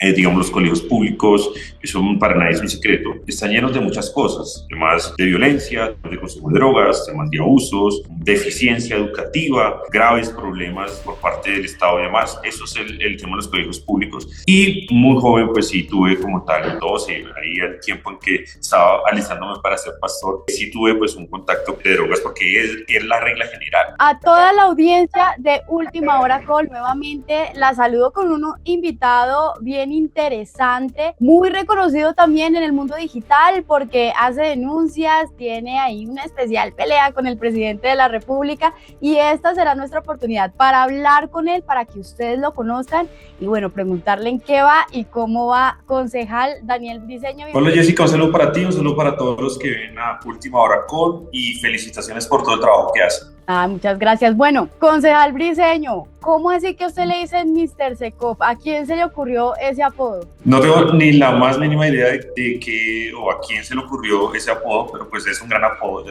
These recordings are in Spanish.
digamos, los colegios públicos, eso para nadie es un secreto, están llenos de muchas cosas, temas de violencia, de consumo de drogas, temas de abusos, deficiencia educativa, graves problemas por parte del Estado y demás. Eso es el tema de los colegios públicos. Y muy joven, pues sí tuve como tal 12, ahí el tiempo en que estaba alistándome para ser pastor, sí tuve pues un contacto de drogas porque es la regla general. A toda la audiencia de Última Hora Call, nuevamente la saludo con un invitado bien interesante, muy reconocido también en el mundo digital porque hace denuncias, tiene ahí una especial pelea con el presidente de la República y esta será nuestra oportunidad para hablar con él, para que ustedes lo conozcan y bueno, preguntarle en qué va y cómo va. Concejal Daniel Briceño. Hola Jessica, un saludo para ti, un saludo para todos los que ven a Última Hora Call y felicitaciones por todo el trabajo que hacen. Muchas gracias. Bueno, concejal Briceño, ¿cómo así que usted le dice Mr. Secop? ¿A quién se le ocurrió ese apodo? No tengo ni la más mínima idea de qué o a quién se le ocurrió ese apodo, pero pues es un gran apodo.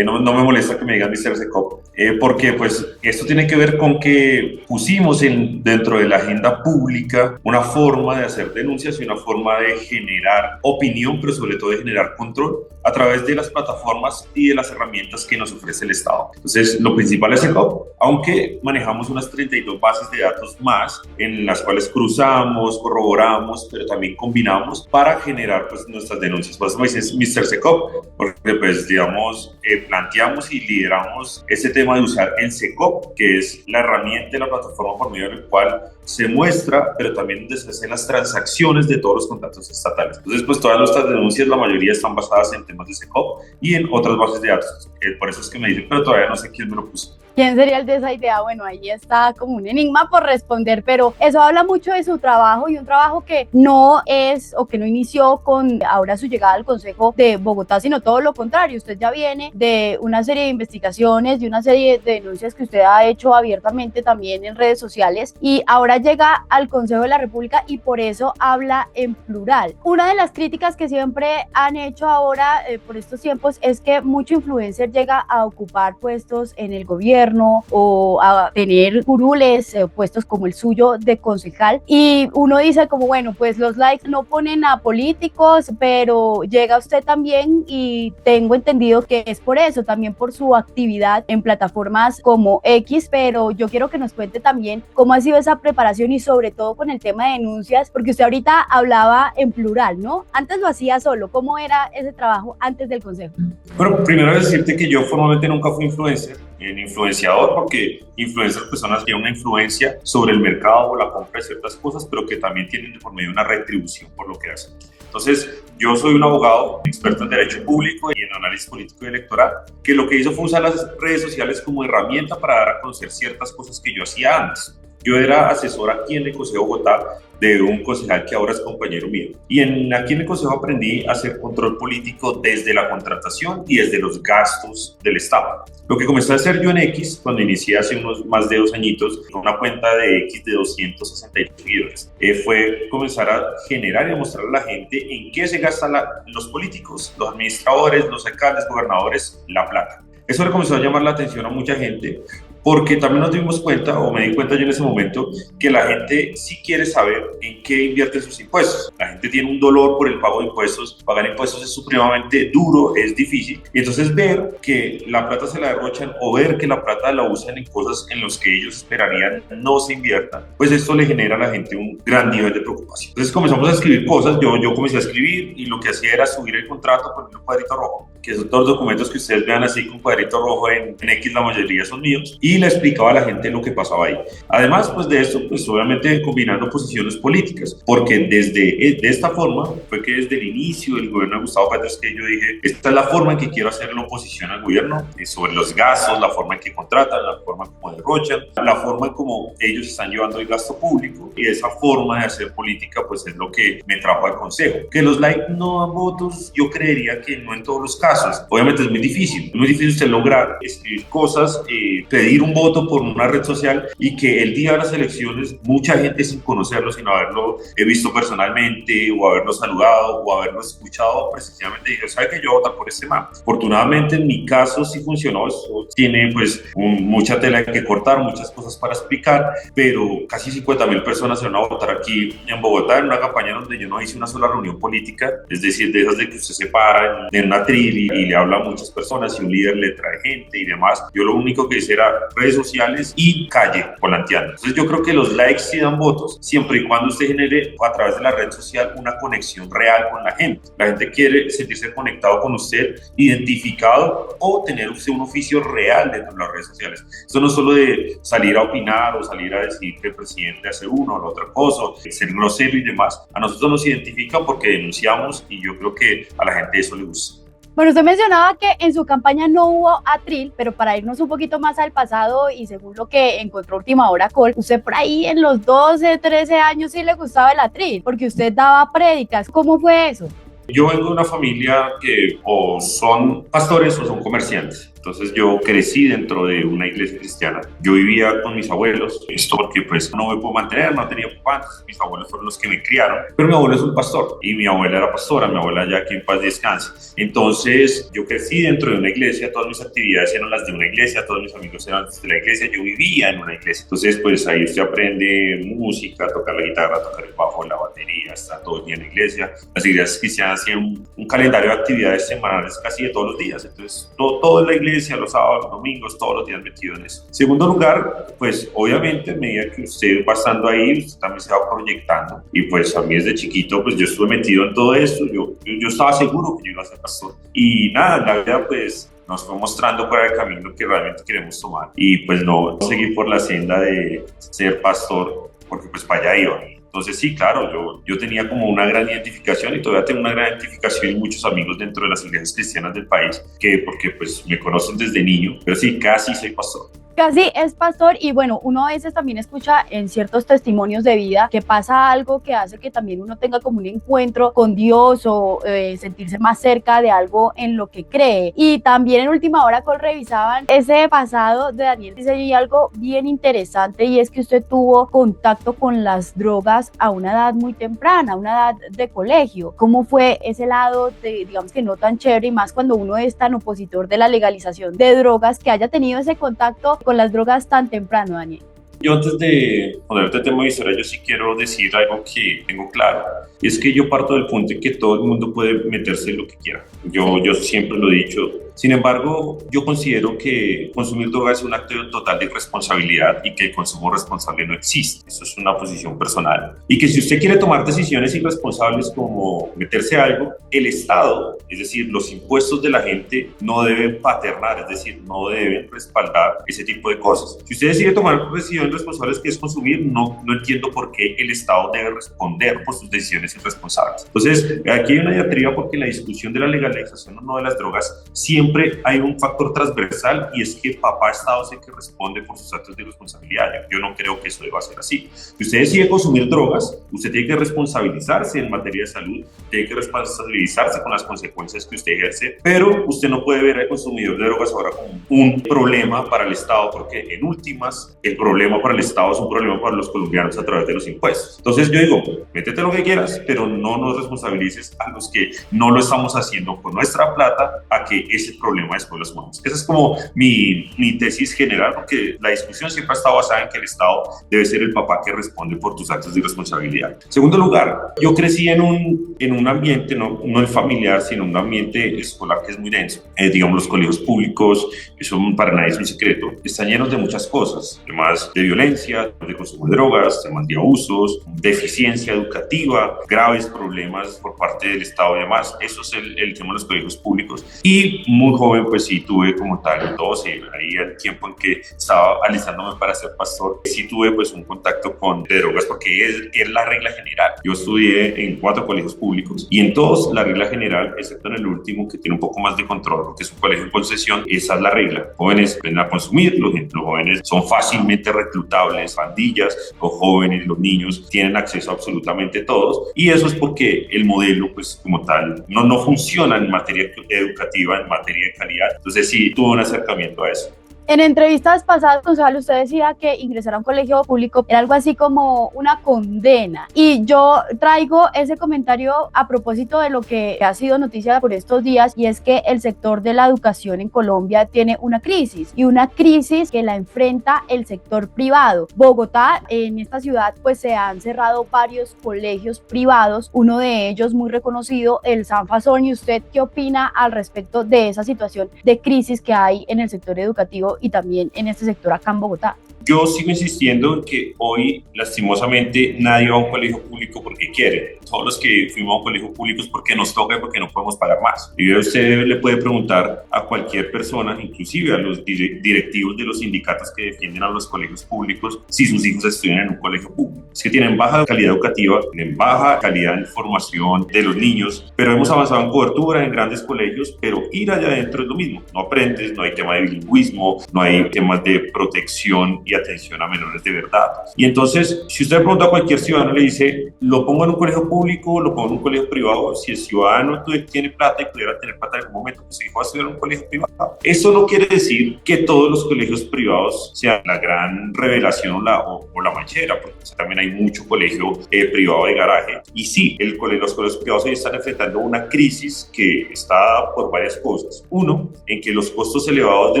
No me molesta que me digan Mr. Secop, porque pues esto tiene que ver con que pusimos dentro de la agenda pública una forma de hacer denuncias y una forma de generar opinión, pero sobre todo de generar control a través de las plataformas y de las herramientas que nos ofrece el Estado. Entonces, lo principal es el hub, aunque manejamos unas 32 bases de datos más en las cuales cruzamos, corroboramos, pero también combinamos para generar pues nuestras denuncias. Por eso me dices Mr. Secop, porque pues digamos planteamos y lideramos ese tema de usar el Secop, que es la herramienta de la plataforma por medio del cual se muestra, pero también donde se hacen las transacciones de todos los contratos estatales. Entonces, pues todas nuestras denuncias, la mayoría están basadas en temas de Secop y en otras bases de datos. Por eso es que me dicen, pero todavía no sé quién me lo puso. ¿Quién sería el de esa idea? Bueno, ahí está como un enigma por responder, pero eso habla mucho de su trabajo y un trabajo que no es o que no inició con ahora su llegada al Consejo de Bogotá, sino todo lo contrario. Usted ya viene de una serie de investigaciones, de una serie de denuncias que usted ha hecho abiertamente también en redes sociales y ahora llega al Consejo de la República y por eso habla en plural. Una de las críticas que siempre han hecho ahora por estos tiempos es que mucho influencer llega a ocupar puestos en el gobierno o a tener curules, puestos como el suyo de concejal y uno dice como bueno, pues los likes no ponen a políticos, pero llega usted también y tengo entendido que es por eso, también por su actividad en plataformas como X, pero yo quiero que nos cuente también cómo ha sido esa preparación y sobre todo con el tema de denuncias, porque usted ahorita hablaba en plural, ¿no? Antes lo hacía solo, ¿cómo era ese trabajo antes del consejo? Bueno, primero decirte que yo formalmente nunca fui influencer, en influenciador, porque influencias personas tienen una influencia sobre el mercado o la compra de ciertas cosas, pero que también tienen por medio una retribución por lo que hacen. Entonces, yo soy un abogado experto en derecho público y en análisis político y electoral, que lo que hizo fue usar las redes sociales como herramienta para dar a conocer ciertas cosas que yo hacía antes. Yo era asesor aquí en el Consejo de Bogotá de un concejal que ahora es compañero mío. Y aquí en el Consejo aprendí a hacer control político desde la contratación y desde los gastos del Estado. Lo que comencé a hacer yo en X, cuando inicié hace unos más de 2 añitos, con una cuenta de X de 262 seguidores, fue comenzar a generar y a mostrar a la gente en qué se gastan los políticos, los administradores, los alcaldes, gobernadores, la plata. Eso le comenzó a llamar la atención a mucha gente, porque también nos dimos cuenta, o me di cuenta yo en ese momento, que la gente sí quiere saber en qué invierte sus impuestos. La gente tiene un dolor por el pago de impuestos, pagar impuestos es supremamente duro, es difícil, y entonces ver que la plata se la derrochan o ver que la plata la usan en cosas en las que ellos esperarían no se inviertan, pues esto le genera a la gente un gran nivel de preocupación. Entonces comenzamos a escribir cosas, yo comencé a escribir y lo que hacía era subir el contrato con un cuadrito rojo, que son todos los documentos que ustedes vean así con cuadrito rojo en X, la mayoría son míos, y le explicaba a la gente lo que pasaba ahí. Además, pues de esto, pues obviamente combinando posiciones políticas, porque de esta forma fue que desde el inicio del gobierno de Gustavo Petro es que yo dije, esta es la forma en que quiero hacer la oposición al gobierno, sobre los gastos, la forma en que contratan, la forma en cómo derrochan, la forma en cómo ellos están llevando el gasto público, y esa forma de hacer política pues es lo que me trajo al consejo. Que los likes no dan votos, yo creería que no en todos los casos. Obviamente es muy difícil usted lograr escribir cosas, pedir un voto por una red social y que el día de las elecciones mucha gente sin conocerlo, sin haberlo visto personalmente o haberlo saludado o haberlo escuchado, precisamente dijo, ¿sabe que yo voy a votar por este man? Afortunadamente en mi caso sí funcionó, eso tiene pues mucha tela que cortar, muchas cosas para explicar, pero casi 50.000 personas se van a votar aquí en Bogotá en una campaña donde yo no hice una sola reunión política, es decir, de esas de que usted se para en una tril y le habla a muchas personas y un líder le trae gente y demás. Yo lo único que hice era redes sociales y calle volanteando. Entonces yo creo que los likes sí dan votos siempre y cuando usted genere a través de la red social una conexión real con la gente. La gente quiere sentirse conectado con usted, identificado o tener usted un oficio real dentro de las redes sociales. Esto no es solo de salir a opinar o salir a decir que el presidente hace uno o la otra cosa, ser grosero y demás. A nosotros nos identifican porque denunciamos y yo creo que a la gente eso le gusta. Bueno, usted mencionaba que en su campaña no hubo atril, pero para irnos un poquito más al pasado y según lo que encontró Última Hora Call, usted por ahí en los 12, 13 años sí le gustaba el atril, porque usted daba prédicas. ¿Cómo fue eso? Yo vengo de una familia que o son pastores o son comerciantes. Entonces yo crecí dentro de una iglesia cristiana. Yo vivía con mis abuelos, esto porque pues no me puedo mantener, no tenía papás, mis abuelos fueron los que me criaron, pero mi abuelo es un pastor y mi abuela era pastora, mi abuela ya que en paz descanse. Entonces yo crecí dentro de una iglesia, todas mis actividades eran las de una iglesia, todos mis amigos eran de la iglesia, yo vivía en una iglesia. Entonces pues ahí usted aprende música, tocar la guitarra, tocar el bajo, la batería, está todo el día en la iglesia. Las iglesias cristianas hacían un calendario de actividades semanales casi de todos los días, entonces todo en la iglesia, los sábados, los domingos, todos los días metido en eso. Segundo lugar, pues obviamente a medida que usted va estando ahí, usted también se va proyectando y pues a mí desde chiquito pues yo estuve metido en todo esto, yo estaba seguro que yo iba a ser pastor y nada, la vida pues nos fue mostrando cuál era el camino que realmente queremos tomar y pues no seguir por la senda de ser pastor porque pues para allá iba. Entonces sí, claro, yo tenía como una gran identificación y todavía tengo una gran identificación y muchos amigos dentro de las iglesias cristianas del país porque pues me conocen desde niño, pero sí, casi soy pastor. Casi es pastor y bueno, uno a veces también escucha en ciertos testimonios de vida que pasa algo que hace que también uno tenga como un encuentro con Dios o sentirse más cerca de algo en lo que cree. Y también en Última Hora Call revisaban ese pasado de Daniel. Dice ahí algo bien interesante y es que usted tuvo contacto con las drogas a una edad muy temprana, a una edad de colegio. ¿Cómo fue ese lado de, digamos que no tan chévere y más cuando uno es tan opositor de la legalización de drogas que haya tenido ese contacto con las drogas tan temprano, Daniel? Yo antes de ponerte tema de historia, yo sí quiero decir algo que tengo claro. Y es que yo parto del punto en que todo el mundo puede meterse en lo que quiera. Yo siempre lo he dicho. Sin embargo, yo considero que consumir drogas es un acto total de irresponsabilidad y que el consumo responsable no existe. Eso es una posición personal. Y que si usted quiere tomar decisiones irresponsables como meterse a algo, el Estado, es decir, los impuestos de la gente no deben paternar, es decir, no deben respaldar ese tipo de cosas. Si usted decide tomar decisiones responsables que es consumir, no entiendo por qué el Estado debe responder por sus decisiones irresponsables. Entonces, aquí hay una diatriba porque en la discusión de la legalización o no de las drogas siempre hay un factor transversal y es que papá Estado es el que responde por sus actos de irresponsabilidad. Yo no creo que eso deba ser así. Si usted decide consumir drogas, usted tiene que responsabilizarse en materia de salud, tiene que responsabilizarse con las consecuencias que usted ejerce, pero usted no puede ver al consumidor de drogas ahora como un problema para el Estado, porque en últimas el problema para el Estado es un problema para los colombianos a través de los impuestos. Entonces yo digo, métete lo que quieras, pero no nos responsabilices a los que no lo estamos haciendo con nuestra plata a que ese problema después lo sumamos. Esa es como mi tesis general, porque la discusión siempre ha estado basada en que el Estado debe ser el papá que responde por tus actos de irresponsabilidad. En segundo lugar, yo crecí en un ambiente, no el familiar, sino un ambiente escolar que es muy denso. Digamos, los colegios públicos, eso para nadie es un secreto, están llenos de muchas cosas, temas de violencia, de consumo de drogas, temas de abusos, deficiencia educativa, graves problemas por parte del Estado y demás. Eso es el tema de los colegios públicos. Y muy joven, pues sí tuve como tal, 12, ahí el tiempo en que estaba alistándome para ser pastor, sí tuve pues un contacto con drogas porque es la regla general. Yo estudié en 4 colegios públicos y en todos la regla general, excepto en el último que tiene un poco más de control porque es un colegio en concesión, esa es la regla. Jóvenes ven a consumir, los jóvenes son fácilmente reclutables, pandillas, los jóvenes, los niños tienen acceso a absolutamente todos y eso es porque el modelo pues como tal no funciona en materia educativa, en materia de calidad. Entonces sí tuve un acercamiento a eso. En entrevistas pasadas, Gonzalo, usted decía que ingresar a un colegio público era algo así como una condena. Y yo traigo ese comentario a propósito de lo que ha sido noticia por estos días, y es que el sector de la educación en Colombia tiene una crisis, y una crisis que la enfrenta el sector privado. Bogotá, en esta ciudad, pues se han cerrado varios colegios privados, uno de ellos muy reconocido, el San Fasón. ¿Y usted qué opina al respecto de esa situación de crisis que hay en el sector educativo y también en este sector acá en Bogotá? Yo sigo insistiendo en que hoy, lastimosamente, nadie va a un colegio público porque quiere. Todos los que fuimos a un colegio público es porque nos toca y porque no podemos pagar más. Y usted le puede preguntar a cualquier persona, inclusive a los directivos de los sindicatos que defienden a los colegios públicos, si sus hijos estudian en un colegio público. Es que tienen baja calidad educativa, tienen baja calidad de formación de los niños, pero hemos avanzado en cobertura en grandes colegios, pero ir allá adentro es lo mismo. No aprendes, no hay tema de bilingüismo, no hay temas de protección y atención a menores de verdad. Y entonces, si usted pregunta a cualquier ciudadano, le dice, ¿lo pongo en un colegio público, lo pongo en un colegio privado? Si el ciudadano tiene plata y pudiera tener plata en algún momento, pues se va a estudiar en un colegio privado. Eso no quiere decir que todos los colegios privados sean la gran revelación o la manchera, porque también hay mucho colegio privado de garaje. Y sí, los colegios privados hoy están enfrentando una crisis que está dada por varias cosas. Uno, en que los costos elevados de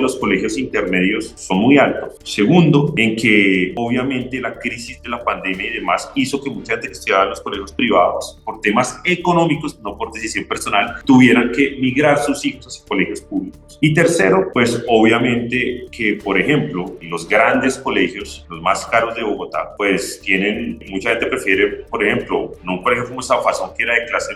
los colegios intermedios son muy altos. Segundo, en que obviamente la crisis de la pandemia y demás hizo que mucha gente que estudiaba en los colegios privados, por temas económicos, no por decisión personal, tuvieran que migrar sus hijos hacia colegios públicos. Y tercero, pues obviamente que, por ejemplo, los grandes colegios, los más caros de Bogotá, pues mucha gente prefiere, por ejemplo, no un colegio como San Fasón, que era de clase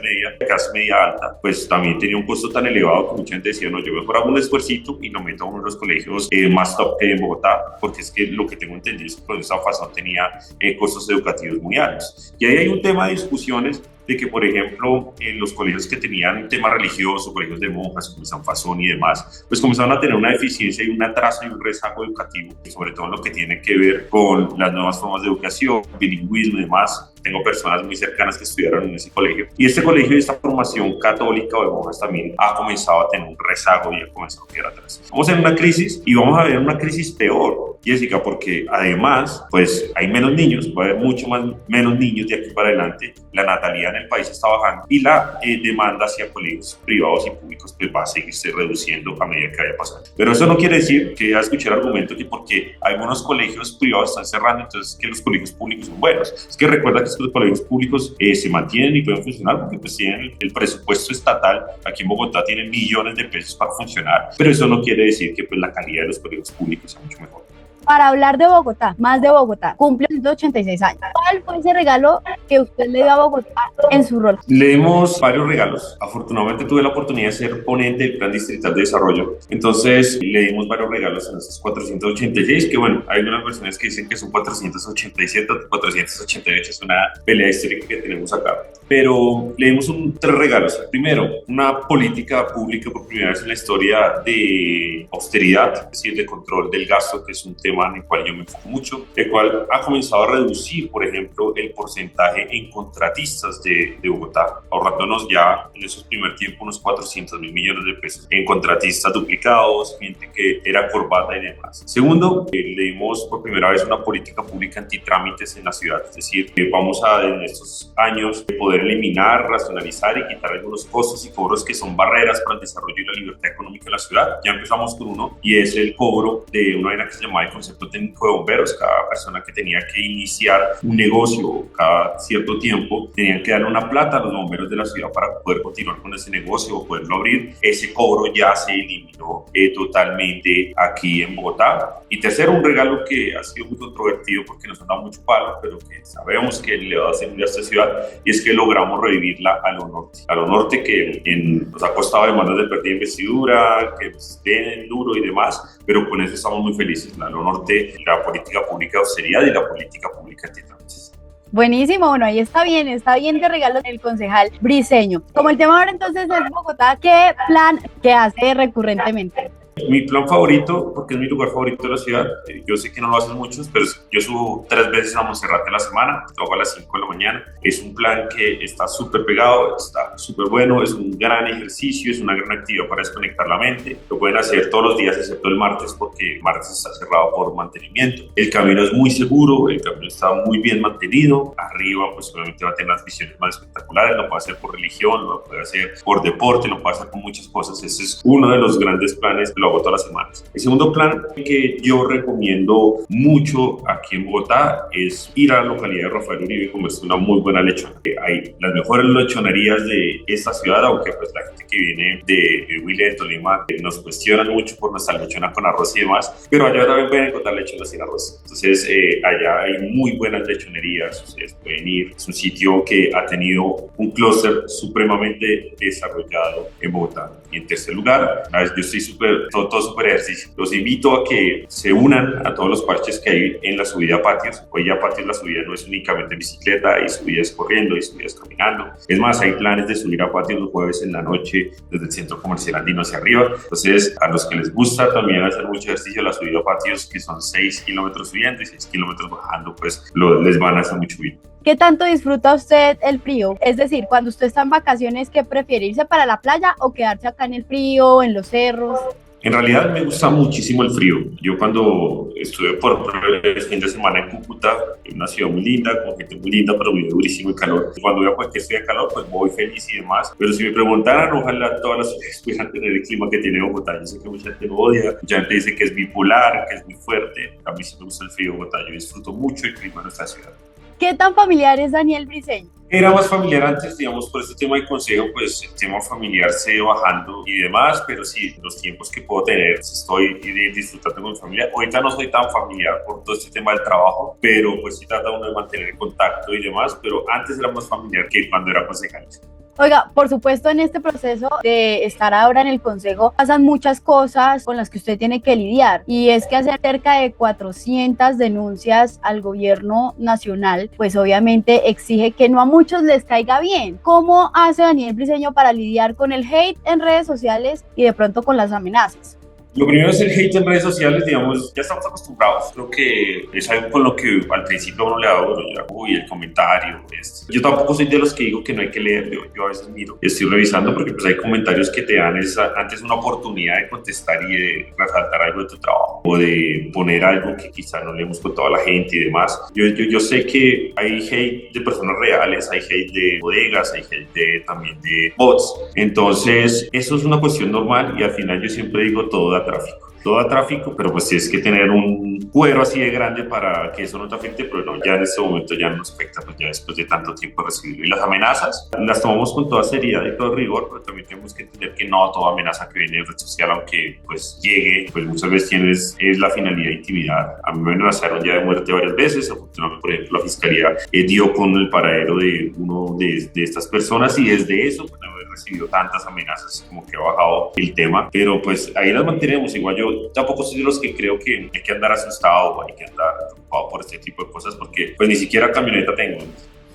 media alta, pues también tenía un costo tan elevado que mucha gente decía, no, yo mejor hago un esfuercito y no meto a uno de los colegios más top que hay en Bogotá, porque es que lo que tengo entendido es que San Fasón tenía costos educativos muy altos. Y ahí hay un tema de discusiones de que, por ejemplo, los colegios que tenían un tema religioso, colegios de monjas como San Fasón y demás, pues comenzaron a tener una deficiencia y un atraso y un rezago educativo, sobre todo en lo que tiene que ver con las nuevas formas de educación, bilingüismo y demás. Tengo personas muy cercanas que estudiaron en ese colegio. Y este colegio y esta formación católica o de monjas también ha comenzado a tener un rezago y ha comenzado a quedar atrás. Vamos en una crisis y vamos a ver una crisis peor, Jessica, porque además, pues hay menos niños, va a haber menos niños de aquí para adelante. La natalidad en el país está bajando y la demanda hacia colegios privados y públicos pues va a seguirse reduciendo a medida que vaya pasando. Pero eso no quiere decir que ya escuché el argumento que porque algunos colegios privados están cerrando, entonces que los colegios públicos son buenos. Es que recuerda que los colegios públicos se mantienen y pueden funcionar porque pues tienen el presupuesto estatal. Aquí en Bogotá tienen millones de pesos para funcionar, pero eso no quiere decir que pues la calidad de los colegios públicos sea mucho mejor. Para hablar de Bogotá, más de Bogotá, cumple 186 años. ¿Cuál fue ese regalo que usted le dio a Bogotá en su rol? Le dimos varios regalos. Afortunadamente tuve la oportunidad de ser ponente del Plan Distrital de Desarrollo. Entonces le dimos varios regalos en esos 486, que bueno, hay unas versiones que dicen que son 487 o 488, es una pelea histórica que tenemos acá. Pero le dimos tres regalos. Primero, una política pública por primera vez en la historia de austeridad, es decir, de control del gasto, que es un tema en el cual yo me enfoco mucho, el cual ha comenzado a reducir, por ejemplo, el porcentaje en contratistas de Bogotá, ahorrándonos ya en esos primer tiempo unos 400.000 millones de pesos en contratistas duplicados, gente que era corbata y demás. Segundo, le dimos por primera vez una política pública antitrámites en la ciudad, es decir, vamos a en estos años poder eliminar, racionalizar y quitar algunos costos y cobros que son barreras para el desarrollo y la libertad económica en la ciudad. Ya empezamos con uno y es el cobro de una vaina que se llama el concepto técnico de bomberos. Cada persona que tenía que iniciar un negocio cada cierto tiempo tenían que darle una plata a los bomberos de la ciudad para poder continuar con ese negocio o poderlo abrir. Ese cobro ya se eliminó totalmente aquí en Bogotá. Y tercero, un regalo que ha sido muy controvertido porque nos han dado mucho palo, pero que sabemos que le va a servir a esta ciudad, y es que logramos revivirla a lo norte. A lo norte que nos ha costado demandas de pérdida de investidura, que estén duro y demás, pero con eso estamos muy felices. A lo norte, la política pública de austeridad y la política pública antitrámites. Buenísimo, bueno, ahí está bien de regalo el concejal Briceño. Como el tema ahora entonces es Bogotá, ¿qué plan que hace recurrentemente? Mi plan favorito, porque es mi lugar favorito de la ciudad, yo sé que no lo hacen muchos, pero yo subo 3 veces a Monserrate a la semana, lo hago a las 5 de la mañana. Es un plan que está súper pegado, está súper bueno, es un gran ejercicio, es una gran actividad para desconectar la mente. Lo pueden hacer todos los días, excepto el martes, porque el martes está cerrado por mantenimiento. El camino es muy seguro, el camino está muy bien mantenido. Arriba, pues obviamente va a tener las visiones más espectaculares, lo puede hacer por religión, lo puede hacer por deporte, lo puede hacer con muchas cosas. Ese es uno de los grandes planes que lo hago todas las semanas. El segundo plan que yo recomiendo mucho aquí en Bogotá es ir a la localidad de Rafael Uribe y comerse una muy buena lechona. Hay las mejores lechonerías de esta ciudad, aunque pues la gente que viene de Huila, de Tolima, nos cuestionan mucho por nuestra lechona con arroz y demás, pero allá también pueden encontrar lechonas sin arroz. Entonces allá hay muy buenas lechonerías, ustedes pueden ir. Es un sitio que ha tenido un clúster supremamente desarrollado en Bogotá. Y en tercer lugar, yo estoy todo súper ejercicio. Los invito a que se unan a todos los parches que hay en la subida a patios. Hoy ya patios la subida no es únicamente en bicicleta, hay subidas corriendo, hay subidas caminando. Es más, hay planes de subir a patios los jueves en la noche desde el Centro Comercial Andino hacia arriba. Entonces, a los que les gusta también hacer mucho ejercicio, la subida a patios, que son 6 kilómetros subiendo y 6 kilómetros bajando, pues les van a hacer mucho bien. ¿Qué tanto disfruta usted el frío? Es decir, cuando usted está en vacaciones, ¿qué prefiere, irse para la playa o quedarse acá en el frío, en los cerros? En realidad me gusta muchísimo el frío. Yo cuando estuve por el fin de semana en Cúcuta, en una ciudad muy linda, con gente muy linda, pero muy durísimo el calor. Cuando veo cualquier ciudad de calor, pues voy feliz y demás. Pero si me preguntaran, ojalá todas las ciudades pudieran tener el clima que tiene Bogotá. Yo sé que mucha gente lo odia, mucha gente dice que es bipolar, que es muy fuerte. A mí sí me gusta el frío de Bogotá. Yo disfruto mucho el clima de nuestra ciudad. ¿Qué tan familiar es Daniel Briceño? Era más familiar antes, digamos, por este tema de consejo, pues el tema familiar se va bajando y demás, pero sí, los tiempos que puedo tener, estoy disfrutando con mi familia. Ahorita no soy tan familiar por todo este tema del trabajo, pero pues sí trata uno de mantener el contacto y demás, pero antes era más familiar que cuando era concejal. Oiga, por supuesto, en este proceso de estar ahora en el consejo pasan muchas cosas con las que usted tiene que lidiar, y es que hacer cerca de 400 denuncias al gobierno nacional, pues obviamente exige que no a muchos les caiga bien. ¿Cómo hace Daniel Briceño para lidiar con el hate en redes sociales y de pronto con las amenazas? Lo primero es el hate en redes sociales, digamos, ya estamos acostumbrados. Creo que es algo con lo que al principio uno le da duro, ya, uy, el comentario. Yo tampoco soy de los que digo que no hay que leer, yo a veces miro, estoy revisando porque pues hay comentarios que te dan antes una oportunidad de contestar y de resaltar algo de tu trabajo o de poner algo que quizá no le hemos contado a la gente y demás. Yo sé que hay hate de personas reales, hay hate de bodegas, hay hate también de bots. Entonces, eso es una cuestión normal y al final yo siempre digo todo da tráfico, pero pues tienes que tener un cuero así de grande para que eso no te afecte, pero no, ya en este momento ya no nos afecta, pues ya después de tanto tiempo recibirlo. Y las amenazas las tomamos con toda seriedad y todo rigor, pero también tenemos que entender que no toda amenaza que viene de red social, aunque pues llegue, pues muchas veces es la finalidad de intimidar. A mí me amenazaron ya de muerte varias veces, afortunadamente, por ejemplo, la fiscalía dio con el paradero de uno de estas personas y desde eso pues, no he recibido tantas amenazas, como que ha bajado el tema, pero pues ahí las mantenemos. Igual yo tampoco soy de los que creo que hay que andar asustado o hay que andar preocupado por este tipo de cosas, porque pues ni siquiera camioneta tengo.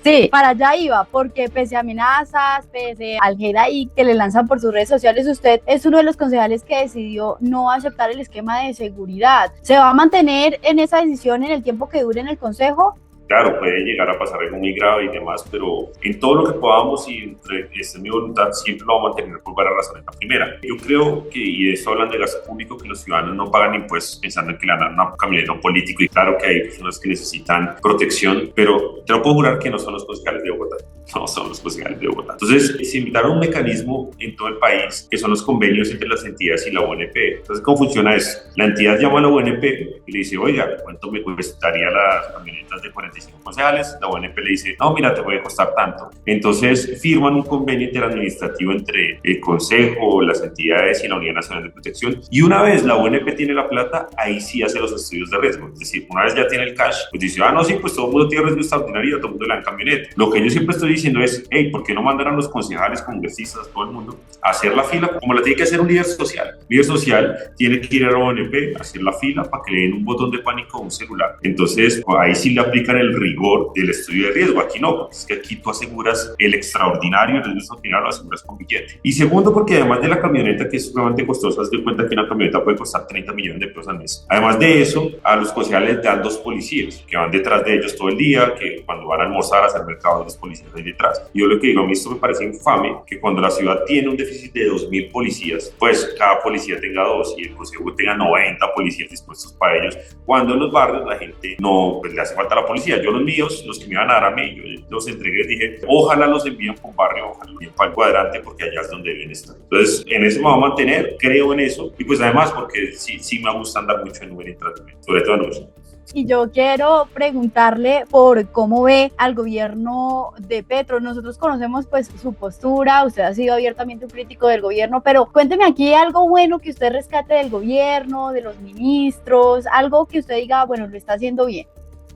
Sí, para allá iba, porque pese a amenazas, pese al hate ahí que le lanzan por sus redes sociales, usted es uno de los concejales que decidió no aceptar el esquema de seguridad. ¿Se va a mantener en esa decisión en el tiempo que dure en el consejo? Claro, puede llegar a pasar algo muy grave y demás, pero en todo lo que podamos y esta es mi voluntad, siempre lo vamos a mantener por varias razones. La primera, yo creo que, y de esto hablan de gasto público, que los ciudadanos no pagan impuestos pensando en que le dan una camioneta a un político, y claro que hay personas que necesitan protección, pero te lo puedo jurar que no son los concejales de Bogotá. No son los concejales de Bogotá. Entonces, se invitaron un mecanismo en todo el país, que son los convenios entre las entidades y la ONP. Entonces, ¿cómo funciona eso? La entidad llama a la ONP y le dice, oiga, ¿cuánto me costaría las camionetas de 45 concejales? La ONP le dice, no, mira, te voy a costar tanto. Entonces, firman un convenio interadministrativo entre el Consejo, las entidades y la Unidad Nacional de Protección. Y una vez la ONP tiene la plata, ahí sí hace los estudios de riesgo. Es decir, una vez ya tiene el cash, pues dice, no, sí, pues todo el mundo tiene riesgo extraordinario, todo el mundo le dan camioneta. Lo que yo siempre estoy diciendo es, hey, ¿por qué no mandan a los concejales, congresistas, todo el mundo, a hacer la fila como la tiene que hacer un líder social? Un líder social tiene que ir a la ONP, hacer la fila para que le den un botón de pánico a un celular. Entonces, ahí sí le aplican el rigor del estudio de riesgo. Aquí no, porque es que aquí tú aseguras el extraordinario, el riesgo extraordinario lo aseguras con billete. Y segundo, porque además de la camioneta, que es sumamente costosa, haz de cuenta que una camioneta puede costar 30 millones de pesos al mes. Además de eso, a los concejales dan 2 policías que van detrás de ellos todo el día, que cuando van a almorzar, a hacer mercado, los policías ahí detrás. Y yo lo que digo, a mí esto me parece infame, que cuando la ciudad tiene un déficit de 2.000 policías, pues cada policía tenga 2 y el consejo tenga 90 policías dispuestos para ellos, cuando en los barrios la gente no, pues le hace falta la policía. Yo los míos, los que me iban a dar a mí, yo los entregué, dije, ojalá los envíen por barrio, ojalá los envíen para el cuadrante, porque allá es donde deben estar. Entonces, en eso me va a mantener, creo en eso, y pues además porque sí me gusta andar mucho en Uber y Transmilenio, sobre todo en eso. Y yo quiero preguntarle por cómo ve al gobierno de Petro. Nosotros conocemos pues su postura, usted ha sido abiertamente un crítico del gobierno, pero cuénteme aquí algo bueno que usted rescate del gobierno, de los ministros, algo que usted diga, bueno, lo está haciendo bien.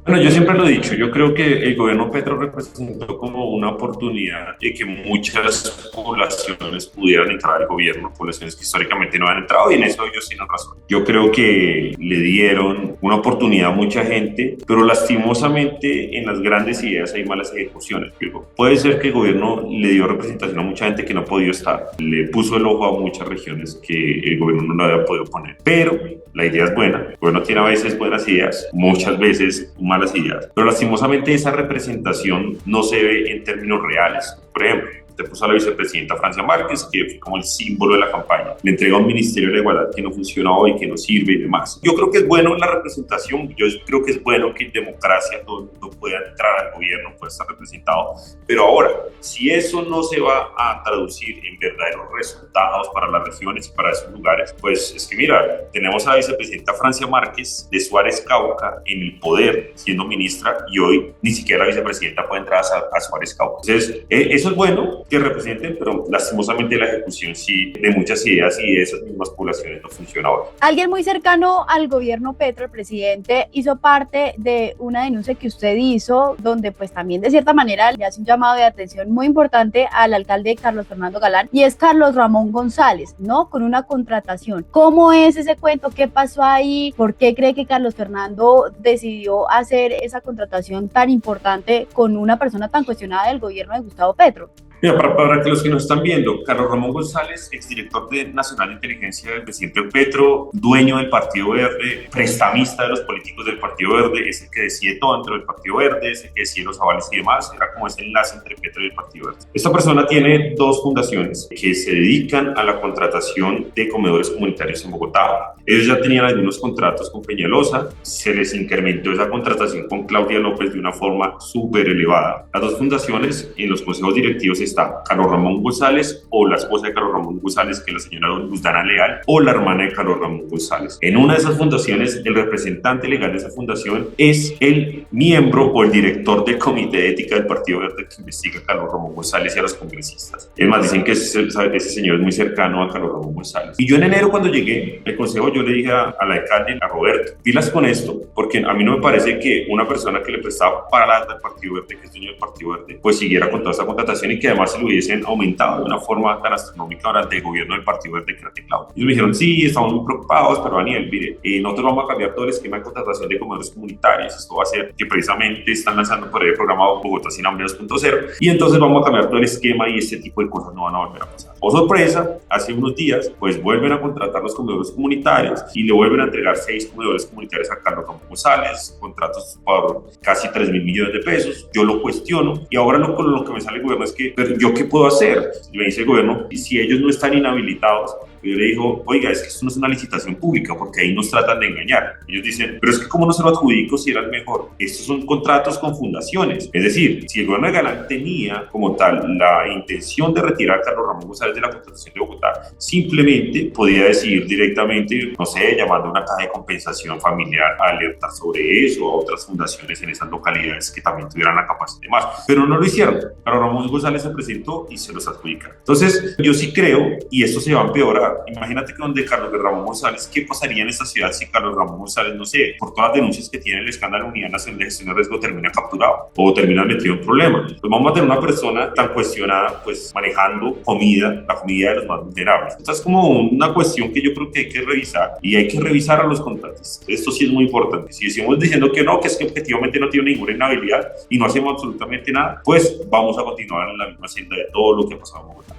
Bueno, yo siempre lo he dicho, yo creo que el gobierno Petro representó como una oportunidad de que muchas poblaciones pudieran entrar al gobierno, poblaciones que históricamente no han entrado, y en eso ellos tienen razón. Yo creo que le dieron una oportunidad a mucha gente, pero lastimosamente en las grandes ideas hay malas ejecuciones. Puede ser que el gobierno le dio representación a mucha gente que no ha podido estar, le puso el ojo a muchas regiones que el gobierno no había podido poner, pero la idea es buena, el gobierno tiene a veces buenas ideas, muchas veces malas ideas, pero lastimosamente esa representación no se ve en términos reales. Por ejemplo, usted puso a la vicepresidenta Francia Márquez, que fue como el símbolo de la campaña, le entrega un ministerio de la igualdad que no funciona hoy, que no sirve y demás. Yo creo que es bueno la representación, yo creo que es bueno que en democracia todo el mundo pueda entrar al gobierno, pueda estar representado, pero ahora, si eso no se va a traducir en verdaderos resultados para las regiones y para esos lugares, pues es que mira, tenemos a la vicepresidenta Francia Márquez de Suárez Cauca en el poder, siendo ministra, y hoy ni siquiera la vicepresidenta puede entrar a Suárez Cauca. Entonces, eso es bueno que representen, pero lastimosamente la ejecución sí de muchas ideas y de esas mismas poblaciones no funciona ahora. Alguien muy cercano al gobierno Petro, el presidente, hizo parte de una denuncia que usted hizo, donde pues también de cierta manera le hace un llamado de atención muy importante al alcalde Carlos Fernando Galán, y es Carlos Ramón González, ¿no? Con una contratación. ¿Cómo es ese cuento? ¿Qué pasó ahí? ¿Por qué cree que Carlos Fernando decidió hacer esa contratación tan importante con una persona tan cuestionada del gobierno de Gustavo Petro? Mira, para que los que nos están viendo, Carlos Ramón González, exdirector nacional de inteligencia del presidente Petro, dueño del Partido Verde, prestamista de los políticos del Partido Verde, es el que decide todo dentro del Partido Verde, es el que decide los avales y demás, era como ese enlace entre Petro y el Partido Verde. Esta persona tiene 2 fundaciones que se dedican a la contratación de comedores comunitarios en Bogotá. Ellos ya tenían algunos contratos con Peñalosa, se les incrementó esa contratación con Claudia López de una forma súper elevada. Las 2 fundaciones en los consejos directivos está Carlos Ramón González, o la esposa de Carlos Ramón González, que es la señora Luzdana Leal, o la hermana de Carlos Ramón González. En una de esas fundaciones, el representante legal de esa fundación es el miembro o el director del Comité de Ética del Partido Verde que investiga a Carlos Ramón González y a los congresistas. Es más, dicen que ese señor es muy cercano a Carlos Ramón González. Y yo en enero, cuando llegué al consejo, yo le dije al alcalde, a Roberto, pilas con esto, porque a mí no me parece que una persona que le prestaba para del Partido Verde, que es dueño del Partido Verde, pues siguiera con toda esta contratación y que además se lo hubiesen aumentado de una forma tan astronómica durante el gobierno del Partido Verde que era de Claudia. Ellos me dijeron, sí, estamos muy preocupados, pero Daniel, mire, nosotros vamos a cambiar todo el esquema de contratación de comedores comunitarios. Esto va a ser que precisamente están lanzando por ahí el programa Bogotá Sin Hambre 2.0, y entonces vamos a cambiar todo el esquema y este tipo de cosas no van a volver a pasar. Oh, sorpresa, hace unos días, pues vuelven a contratar los comedores comunitarios y le vuelven a entregar 6 comedores comunitarios a Carlos Ramón González, contratos por casi 3.000 millones de pesos. Yo lo cuestiono y ahora lo que me sale el gobierno es que, pero ¿yo qué puedo hacer? Y me dice el gobierno, y si ellos no están inhabilitados, yo le digo, oiga, es que esto no es una licitación pública, porque ahí nos tratan de engañar. Ellos dicen, pero es que ¿cómo no se lo adjudico si era el mejor? Estos son contratos con fundaciones. Es decir, si el gobierno de Galán tenía como tal la intención de retirar a Carlos Ramón González de la contratación de Bogotá, simplemente podía decidir directamente, no sé, llamando a una caja de compensación familiar a alertar sobre eso, a otras fundaciones en esas localidades que también tuvieran la capacidad de más. Pero no lo hicieron. Carlos Ramón González se presentó y se los adjudica. Entonces, yo sí creo, y esto se va a empeorar, Bogotá, imagínate que donde Carlos Ramón González, ¿qué pasaría en esta ciudad si Carlos Ramón González, no sé, por todas las denuncias que tiene el escándalo Unidad Nacional de Gestión de Riesgo, termina capturado o termina metido en problemas? Pues vamos a tener una persona tan cuestionada, pues manejando comida, la comida de los más vulnerables. Entonces es como una cuestión que yo creo que hay que revisar, y hay que revisar a los contratistas. Esto sí es muy importante. Si decimos diciendo que no, que es que objetivamente no tiene ninguna inhabilidad y no hacemos absolutamente nada, pues vamos a continuar en la misma senda de todo lo que ha pasado en Bogotá.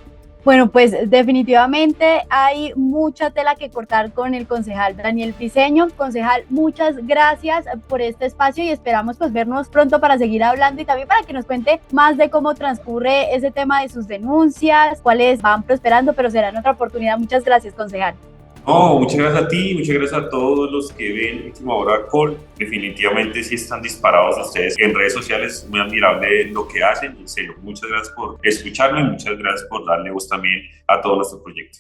Bueno, pues definitivamente hay mucha tela que cortar con el concejal Daniel Briceño. Concejal, muchas gracias por este espacio y esperamos pues vernos pronto para seguir hablando y también para que nos cuente más de cómo transcurre ese tema de sus denuncias, cuáles van prosperando, pero será en otra oportunidad. Muchas gracias, concejal. No, muchas gracias a ti, muchas gracias a todos los que ven Última Hora Call. Definitivamente sí están disparados ustedes en redes sociales, muy admirable lo que hacen. En serio, muchas gracias por escucharme y muchas gracias por darle voz también a todo nuestro proyecto.